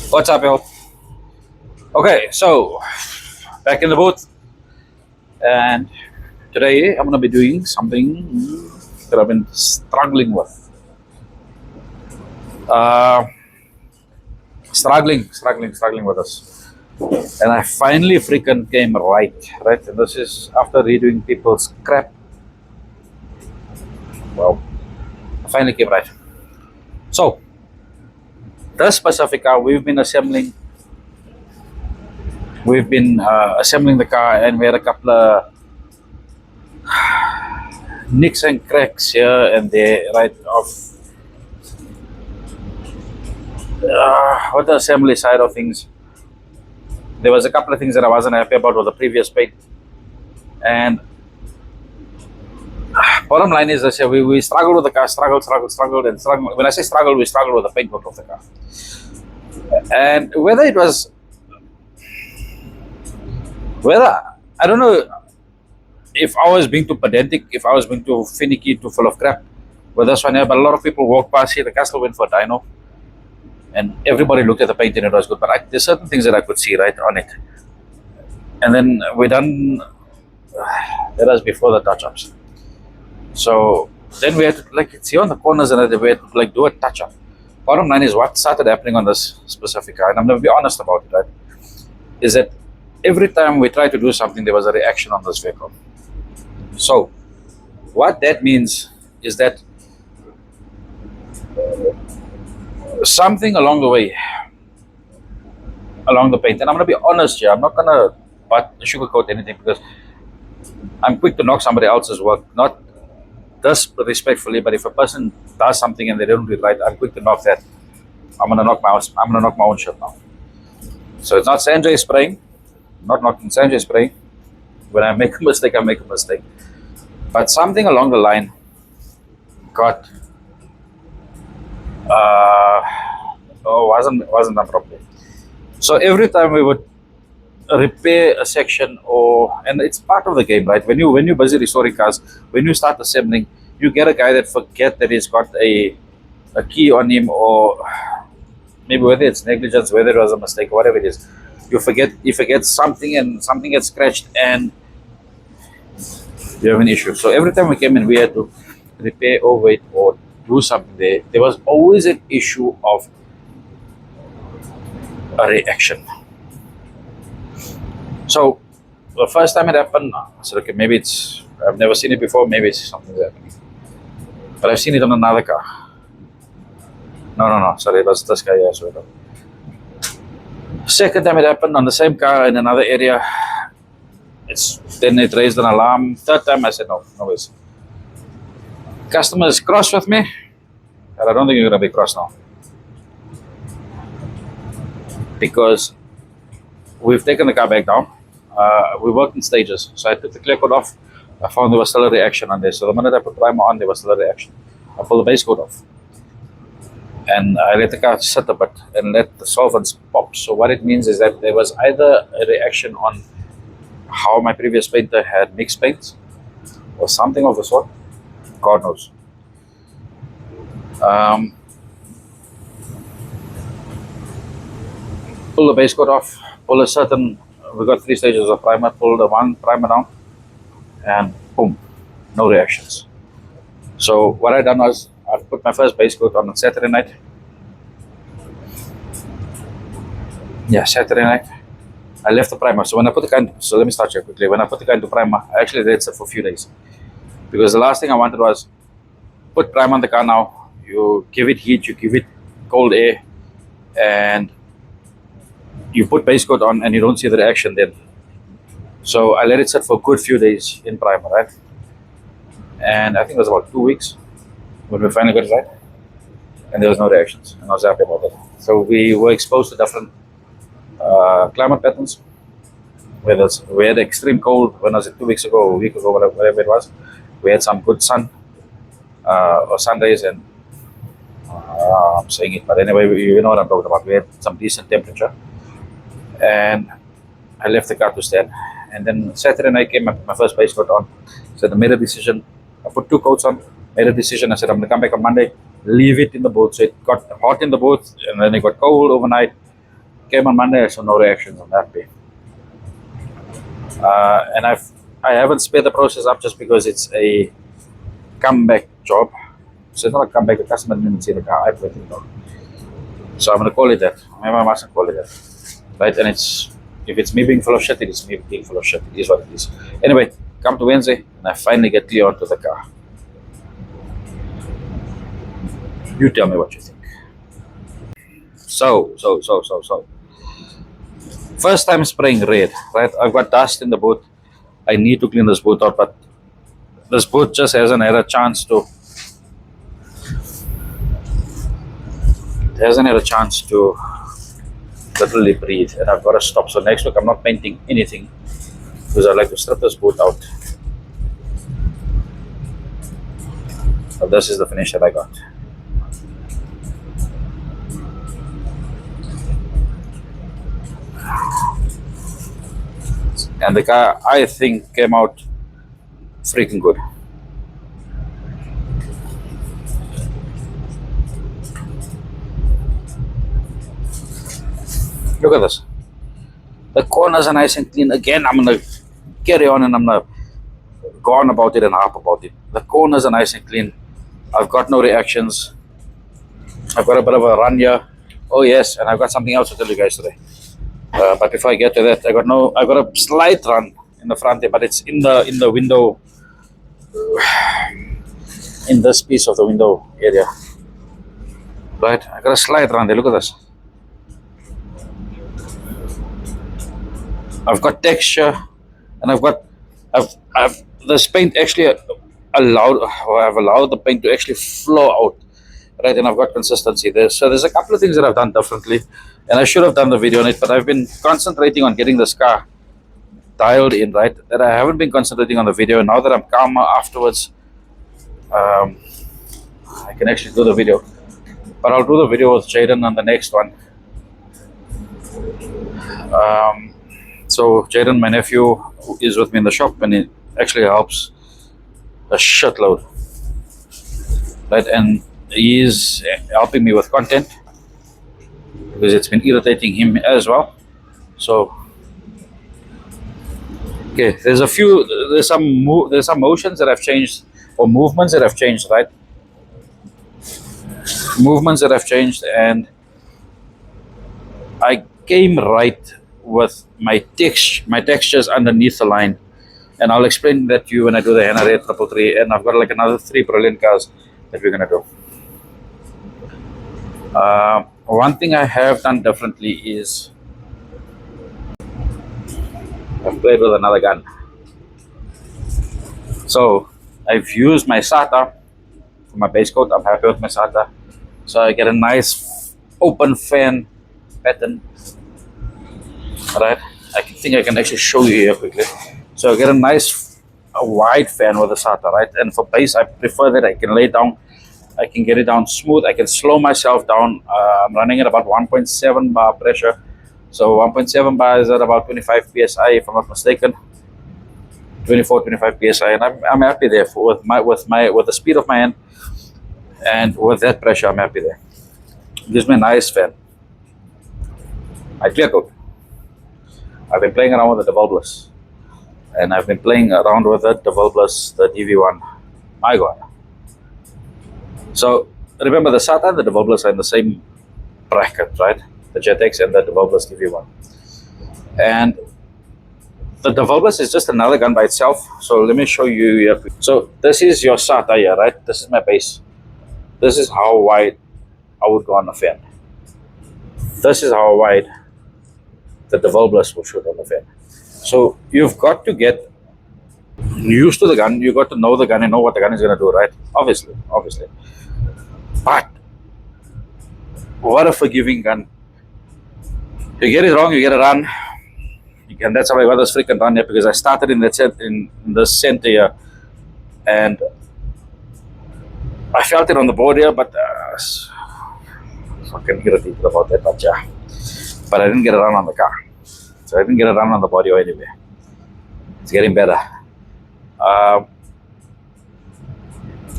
What's up, y'all? Okay, so back in the booth, and today I'm gonna be doing something that I've been struggling with. Uh, struggling with this, and I finally freaking came right. And this is after redoing people's crap. Well, I finally came right. So this Pacifica, we've been assembling the car, and we had a couple of nicks and cracks here and there, right off what the assembly side of things. There was a couple of things that I wasn't happy about with the previous paint. And bottom line is this: we struggled with the car, struggled, and struggled. When I say struggle, we struggled with the paint work of the car. And whether I don't know if I was being too pedantic, if I was being too finicky, too full of crap with this one here. But a lot of people walked past here. The car still went for a dyno, and everybody looked at the paint and it was good. But there's certain things that I could see right on it. And then we done. That was before the touch-ups. So then we had to see on the corners and we had to do a touch-up. Bottom line is what started happening on this specific car, and I'm going to be honest about it, right? Is that every time we try to do something, there was a reaction on this vehicle. So what that means is that something along the way, along the paint, and I'm going to be honest here, I'm not going to sugarcoat anything because I'm quick to knock somebody else's work, not disrespectfully, but if a person does something and they don't do it right, I'm quick to knock that. I'm gonna knock my own shit now. So it's not Sanjay spraying, not knocking Sanjay spraying. When I make a mistake, I make a mistake. But something along the line got wasn't done properly. So every time we would repair a section, and it's part of the game, right? When you're busy restoring cars, when you start assembling, you get a guy that forget that he's got a key on him, or maybe whether it's negligence, whether it was a mistake, whatever it is, you forget something and something gets scratched and you have an issue. So every time we came in, we had to repair over it or do something there was always an issue of a reaction. So the first time it happened, I said, okay, maybe I've never seen it before, maybe it's something that's happening. But I've seen it on another car. No, sorry, it was this guy here. So second time it happened on the same car in another area. Then it raised an alarm. Third time I said, no ways. Customer is cross with me, and I don't think you're going to be cross now. Because we've taken the car back down. We worked in stages. So I took the clear coat off. I found there was still a reaction on there. So the minute I put primer on, there was still a reaction. I pulled the base coat off. And I let the car sit a bit and let the solvents pop. So what it means is that there was either a reaction on how my previous painter had mixed paints or something of the sort. God knows. Pull the base coat off. Pull a certain. We got 3 stages of primer. Pull the one primer down, and boom, no reactions. So what I done was I put my first base coat on Saturday night. Yeah, Saturday night. I left the primer. So when I put the car into, so let me start here quickly. When I put the car into primer, I actually let it sit for a few days because the last thing I wanted was put primer on the car now. You give it heat, you give it cold air, and you put base coat on and you don't see the reaction then. So I let it sit for a good few days in primer, right? And I think it was about 2 weeks when we finally got it right. And there was no reactions. And I was happy about that. So we were exposed to different climate patterns. We had extreme cold when I was 2 weeks ago, or a week ago, whatever it was. We had some good sun or sun days, and I'm saying it, but anyway, you know what I'm talking about. We had some decent temperature. And I left the car to stand. And then Saturday night came, my first base coat on. So I made a decision. I put 2 coats on, made a decision. I said, I'm going to come back on Monday, leave it in the booth. So it got hot in the booth, and then it got cold overnight. Came on Monday, so no reactions. I'm happy. And I haven't sped the process up just because it's a comeback job. So it's not a comeback. The customer didn't see the car. I put it on. So I'm gonna call it that. Maybe I mustn't call it that, right? And it's if it's me being full of shit, it is me being full of shit. It is what it is. Anyway, come to Wednesday, and I finally get clear onto the car. You tell me what you think. So. First time spraying red, right? I've got dust in the boot. I need to clean this boot out, but this boot just hasn't had a chance to. It hasn't had a chance to literally breathe, and I've got to stop. So next week I'm not painting anything because I'd like to strip this boot out. So this is the finish that I got. And the car, I think, came out freaking good. Look at this. The corners are nice and clean. Again, I'm going to carry on and I'm going to go on about it and harp about it. The corners are nice and clean. I've got no reactions. I've got a bit of a run here. Oh yes, and I've got something else to tell you guys today. But before I get to that, I got a slight run in the front here, but it's in the window, in this piece of the window area. Right, I got a slight run there. Look at this. I've got texture, and I've this paint actually I've allowed the paint to actually flow out, right? And I've got consistency there. So there's a couple of things that I've done differently, and I should have done the video on it, but I've been concentrating on getting this car dialed in, right? That I haven't been concentrating on the video. Now that I'm calmer afterwards, I can actually do the video. But I'll do the video with Jaden on the next one. So Jaden, my nephew, is with me in the shop, and it actually helps a shitload, right? And he is helping me with content because it's been irritating him as well. So okay, there's some motions that have changed, or movements that have changed, right? Movements that have changed, and I came right with my textures underneath the line, and I'll explain that to you when I do the Henna Red 333, and I've got like another 3 brilliant cars that we're gonna do. One thing I have done differently is I've played with another gun. So I've used my SATA for my base coat. I'm happy with my SATA. So I get a nice open fan pattern. Alright, I think I can actually show you here quickly. So I get a wide fan with a SATA, right? And for base, I prefer that I can lay down. I can get it down smooth. I can slow myself down. I'm running at about 1.7 bar pressure. So 1.7 bar is at about 25 psi, if I'm not mistaken. 24, 25 psi, and I'm happy there with the speed of my hand, and with that pressure, I'm happy there. It gives me a nice fan. I clear coat. I've been playing around with the Devolbless, and I've been playing around with the Devolbless, the DV1. My God. So remember, the SATA and the Devolbless are in the same bracket, right? The JetX and the Devolbless DV1. And the Devolbless is just another gun by itself. So let me show you here. So this is your SATA here, right? This is my base. This is how wide I would go on the fan. This is how wide the Devolbless will shoot on the fan. So you've got to get used to the gun. You've got to know the gun and know what the gun is going to do, right? Obviously. But what a forgiving gun. You get it wrong, you get it run. And that's how I got this freaking run here, because I started in the center here, and I felt it on the board here, but fucking irritated about that, but yeah. But I didn't get a run on the car, so I didn't get a run on the body anyway. It's getting better.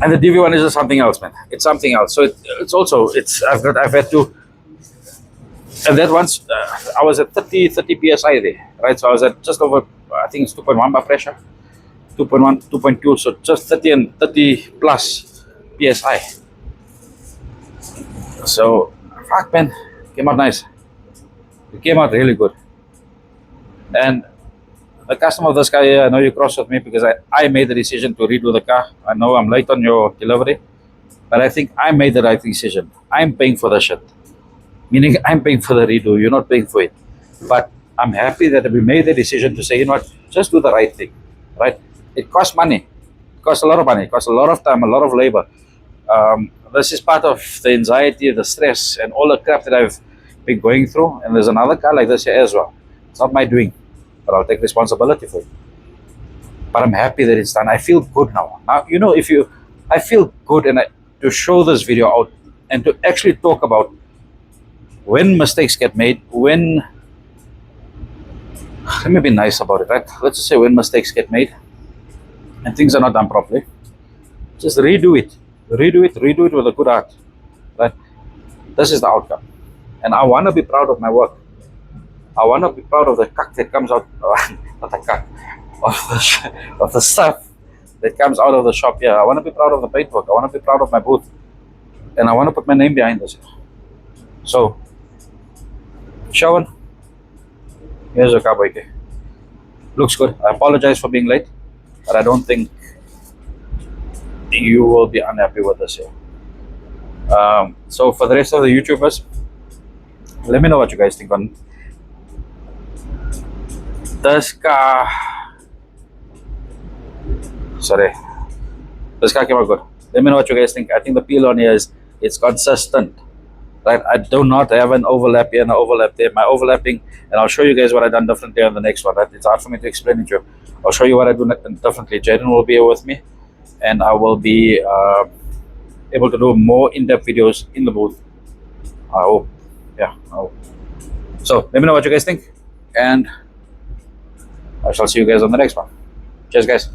And the DV1 is just something else, man. It's something else. So I've had to And that once I was at 30 psi there, right? So I was at just over, I think it's 2.1 bar pressure, 2.1, 2.2, so just 30 and 30 plus psi. So, fuck man, came out nice. It came out really good. And the customer of this guy, I know you crossed with me because I made the decision to redo the car. I know I'm late on your delivery, but I think I made the right decision. I'm paying for the shit. Meaning I'm paying for the redo, you're not paying for it. But I'm happy that we made the decision to say, you know what, just do the right thing, right? It costs money. It costs a lot of money. It costs a lot of time, a lot of labor. This is part of the anxiety, the stress, and all the crap that I've been going through. And there's another car like this here as well. It's not my doing, but I'll take responsibility for it. But I'm happy that it's done. I feel good now. Now, you know, I feel good, and to show this video out and to actually talk about when mistakes get made, let me be nice about it, right? Let's just say when mistakes get made and things are not done properly, just redo it with a good heart, right? This is the outcome. And I want to be proud of my work. I want to be proud of the cuck that comes out, not the cuck, of the stuff that comes out of the shop here. I want to be proud of the paintwork. I want to be proud of my booth. And I want to put my name behind this. So, Shawan, here's your cowboy. Looks good. I apologize for being late, but I don't think you will be unhappy with this here. So for the rest of the YouTubers, let me know what you guys think on this car. Sorry, this car came out good. Let me know what you guys think. I think the peel on here it's consistent. Right, I do not have an overlap here and an overlap there. My overlapping, and I'll show you guys what I've done differently on the next one. Right, it's hard for me to explain it to you. I'll show you what I do differently. Jaden will be here with me, and I will be able to do more in-depth videos in the booth. I hope, yeah. I hope. So let me know what you guys think, and I shall see you guys on the next one. Cheers, guys.